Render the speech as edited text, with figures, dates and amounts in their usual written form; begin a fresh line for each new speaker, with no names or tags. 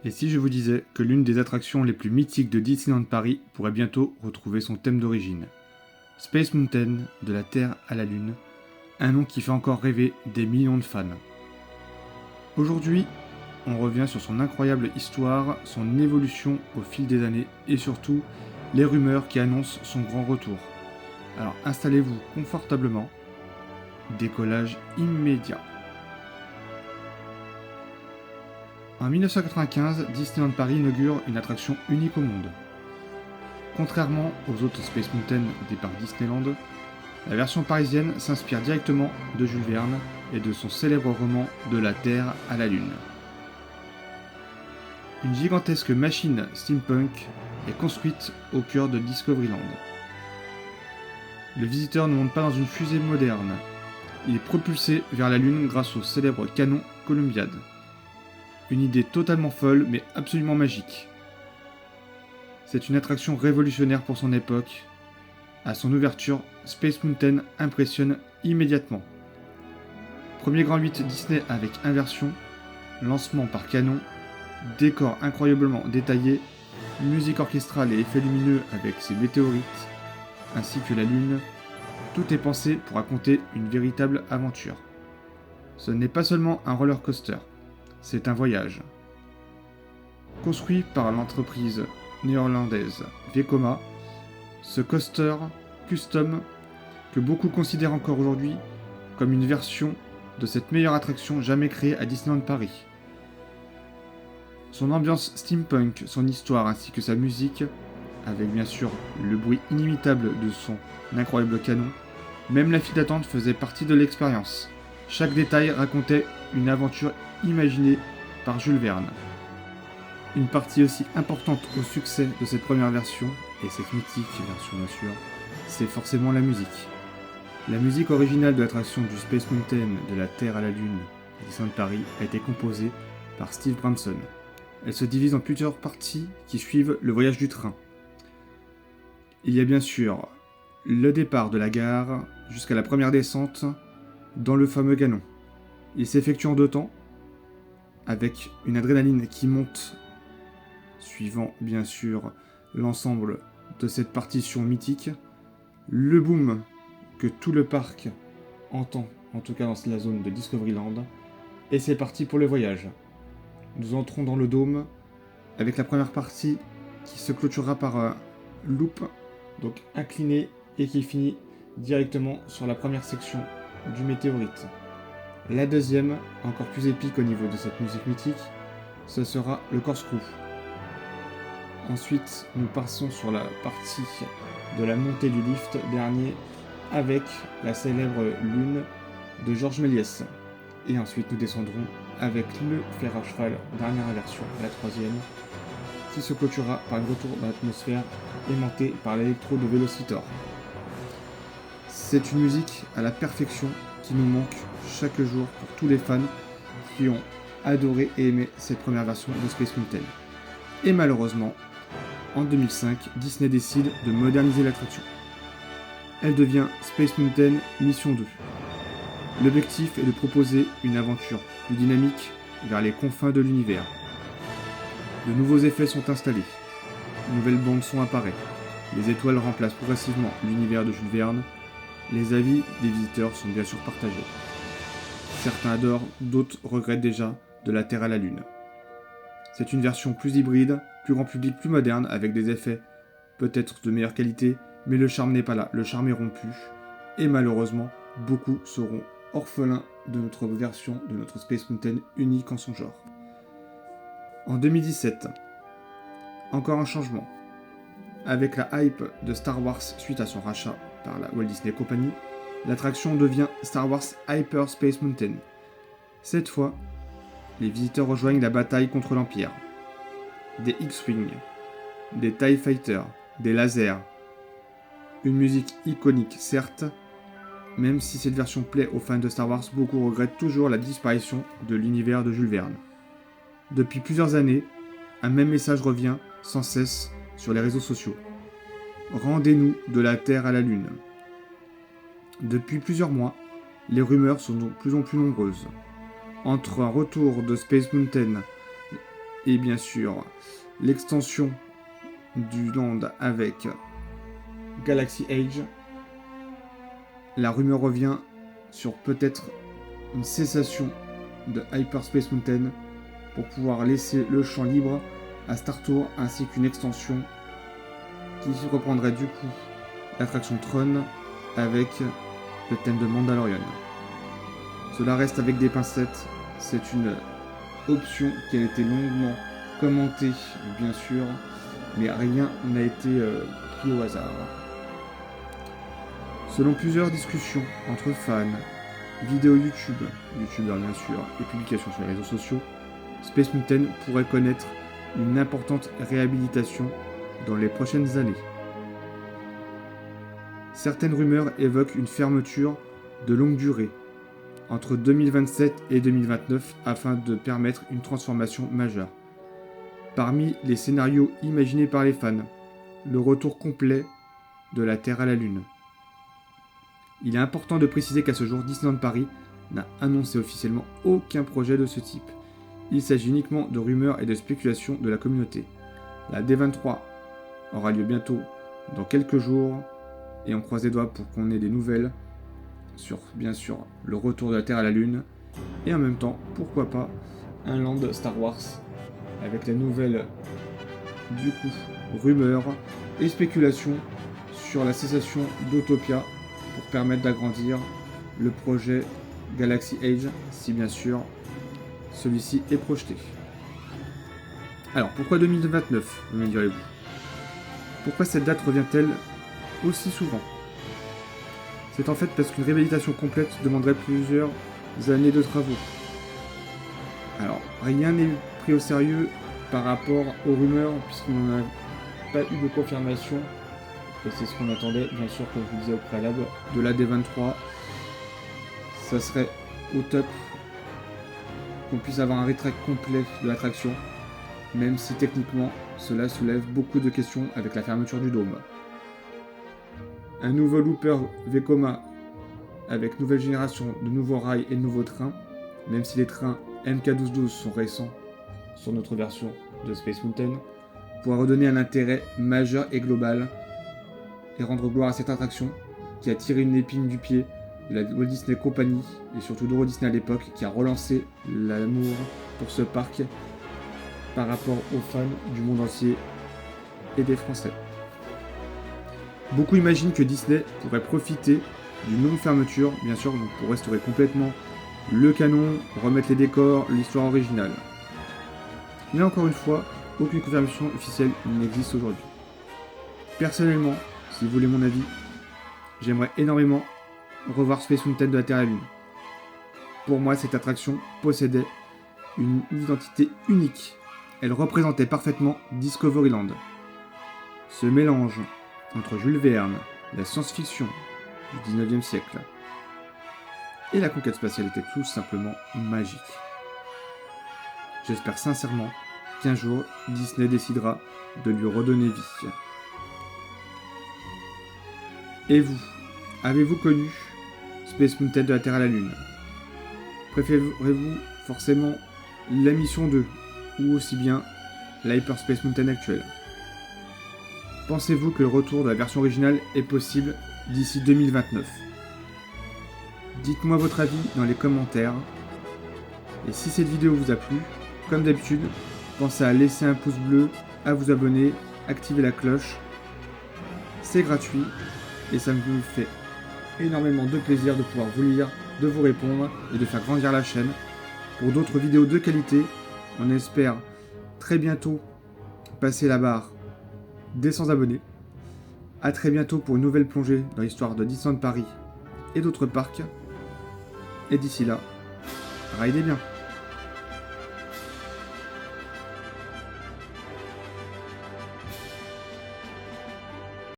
Et si je vous disais que l'une des attractions les plus mythiques de Disneyland Paris pourrait bientôt retrouver son thème d'origine? Space Mountain, de la Terre à la Lune, un nom qui fait encore rêver des millions de fans. Aujourd'hui, on revient sur son incroyable histoire, son évolution au fil des années et surtout les rumeurs qui annoncent son grand retour. Alors installez-vous confortablement, décollage immédiat. En 1995, Disneyland Paris inaugure une attraction unique au monde. Contrairement aux autres Space Mountain des parcs Disneyland, la version parisienne s'inspire directement de Jules Verne et de son célèbre roman De la Terre à la Lune. Une gigantesque machine steampunk est construite au cœur de Discoveryland. Le visiteur ne monte pas dans une fusée moderne, il est propulsé vers la Lune grâce au célèbre canon Columbiad. Une idée totalement folle mais absolument magique. C'est une attraction révolutionnaire pour son époque. À son ouverture, Space Mountain impressionne immédiatement. Premier grand 8 Disney avec inversion, lancement par canon, décor incroyablement détaillé, musique orchestrale et effets lumineux avec ses météorites, ainsi que la Lune, tout est pensé pour raconter une véritable aventure. Ce n'est pas seulement un roller coaster, c'est un voyage. Construit par l'entreprise néerlandaise Vekoma, ce coaster custom que beaucoup considèrent encore aujourd'hui comme une version de cette meilleure attraction jamais créée à Disneyland Paris. Son ambiance steampunk, son histoire ainsi que sa musique, avec bien sûr le bruit inimitable de son incroyable canon, même la file d'attente faisait partie de l'expérience. Chaque détail racontait une aventure imaginée par Jules Verne. Une partie aussi importante au succès de cette première version, et cette mythique version bien sûr, c'est forcément la musique. La musique originale de l'attraction du Space Mountain de la Terre à la Lune à Disneyland Paris a été composée par Steve Branson. Elle se divise en plusieurs parties qui suivent le voyage du train. Il y a bien sûr le départ de la gare jusqu'à la première descente dans le fameux canon. Il s'effectue en 2 temps, avec une adrénaline qui monte, suivant bien sûr l'ensemble de cette partition mythique, le boom que tout le parc entend, en tout cas dans la zone de Discoveryland, et c'est parti pour le voyage. Nous entrons dans le dôme avec la première partie qui se clôturera par un loop, donc incliné, et qui finit directement sur la première section du météorite. La deuxième, encore plus épique au niveau de cette musique mythique, ce sera le corkscrew. Ensuite, nous passons sur la partie de la montée du lift dernier avec la célèbre lune de Georges Méliès. Et ensuite, nous descendrons avec le fer à cheval, dernière inversion, la troisième, qui se clôturera par un retour dans l'atmosphère aimantée par l'électro de Velocitor. C'est une musique à la perfection qui nous manque chaque jour pour tous les fans qui ont adoré et aimé cette première version de Space Mountain. Et malheureusement, en 2005, Disney décide de moderniser l'attraction. Elle devient Space Mountain Mission 2. L'objectif est de proposer une aventure plus dynamique vers les confins de l'univers. De nouveaux effets sont installés, une nouvelle bande son apparaît, les étoiles remplacent progressivement l'univers de Jules Verne, les avis des visiteurs sont bien sûr partagés. Certains adorent, d'autres regrettent déjà de la Terre à la Lune. C'est une version plus hybride, plus grand public, plus moderne, avec des effets peut-être de meilleure qualité, mais le charme n'est pas là, le charme est rompu, et malheureusement, beaucoup seront orphelins de notre version de notre Space Mountain unique en son genre. En 2017, encore un changement. Avec la hype de Star Wars suite à son rachat par la Walt Disney Company, l'attraction devient Star Wars Hyper Space Mountain. Cette fois, les visiteurs rejoignent la bataille contre l'Empire. Des X-Wing, des TIE Fighters, des lasers. Une musique iconique, certes, même si cette version plaît aux fans de Star Wars, beaucoup regrettent toujours la disparition de l'univers de Jules Verne. Depuis plusieurs années, un même message revient sans cesse sur les réseaux sociaux. Rendez-nous de la Terre à la Lune. Depuis plusieurs mois, les rumeurs sont de plus en plus nombreuses. Entre un retour de Space Mountain et bien sûr l'extension du land avec Galaxy Edge. La rumeur revient sur peut-être une cessation de Hyperspace Mountain pour pouvoir laisser le champ libre à Star Tours ainsi qu'une extension qui reprendrait du coup l'attraction Tron avec le thème de Mandalorian. Cela reste avec des pincettes, c'est une option qui a été longuement commentée bien sûr, mais rien n'a été pris au hasard. Selon plusieurs discussions entre fans, vidéos YouTube, youtubeurs bien sûr, et publications sur les réseaux sociaux, Space Mountain pourrait connaître une importante réhabilitation dans les prochaines années. Certaines rumeurs évoquent une fermeture de longue durée, entre 2027 et 2029, afin de permettre une transformation majeure. Parmi les scénarios imaginés par les fans, le retour complet de la Terre à la Lune. Il est important de préciser qu'à ce jour, Disneyland Paris n'a annoncé officiellement aucun projet de ce type. Il s'agit uniquement de rumeurs et de spéculations de la communauté. La D23 aura lieu bientôt, dans quelques jours, et on croise les doigts pour qu'on ait des nouvelles sur, bien sûr, le retour de la Terre à la Lune, et en même temps, pourquoi pas, un land Star Wars, avec les nouvelles, du coup, rumeurs et spéculations sur la cessation d'Autopia pour permettre d'agrandir le projet Galaxy Edge, si bien sûr celui-ci est projeté. Alors, pourquoi 2029, me direz-vous? Pourquoi cette date revient-elle aussi souvent? C'est en fait parce qu'une réhabilitation complète demanderait plusieurs années de travaux. Alors, rien n'est pris au sérieux par rapport aux rumeurs, puisqu'on n'a pas eu de confirmation, et c'est ce qu'on attendait, bien sûr, comme je vous disais au préalable, de la D23. Ça serait au top qu'on puisse avoir un retrack complet de l'attraction, même si techniquement cela soulève beaucoup de questions avec la fermeture du dôme. Un nouveau looper Vekoma avec nouvelle génération de nouveaux rails et de nouveaux trains, même si les trains MK1212 sont récents sur notre version de Space Mountain, pourra redonner un intérêt majeur et global et rendre gloire à cette attraction qui a tiré une épine du pied de la Walt Disney Company et surtout d'Euro Disney à l'époque, qui a relancé l'amour pour ce parc par rapport aux fans du monde entier et des Français. Beaucoup imaginent que Disney pourrait profiter d'une longue fermeture, bien sûr, donc pour restaurer complètement le canon, remettre les décors, l'histoire originale. Mais encore une fois, aucune confirmation officielle n'existe aujourd'hui. Personnellement, si vous voulez mon avis, j'aimerais énormément revoir Space Mountain de la Terre à la Lune. Pour moi, cette attraction possédait une identité unique. Elle représentait parfaitement Discoveryland. Ce mélange entre Jules Verne, la science-fiction du 19e siècle et la conquête spatiale était tout simplement magique. J'espère sincèrement qu'un jour, Disney décidera de lui redonner vie. Et vous, avez-vous connu Space Mountain de la Terre à la Lune? Préférez-vous forcément la mission 2 ou aussi bien l'Hyperspace Mountain actuelle? Pensez-vous que le retour de la version originale est possible d'ici 2029? Dites-moi votre avis dans les commentaires. Et si cette vidéo vous a plu, comme d'habitude, pensez à laisser un pouce bleu, à vous abonner, activer la cloche. C'est gratuit et ça me fait énormément de plaisir de pouvoir vous lire, de vous répondre et de faire grandir la chaîne pour d'autres vidéos de qualité. On espère très bientôt passer la barre des 100 abonnés. A très bientôt pour une nouvelle plongée dans l'histoire de Disneyland Paris et d'autres parcs. Et d'ici là, ridez bien.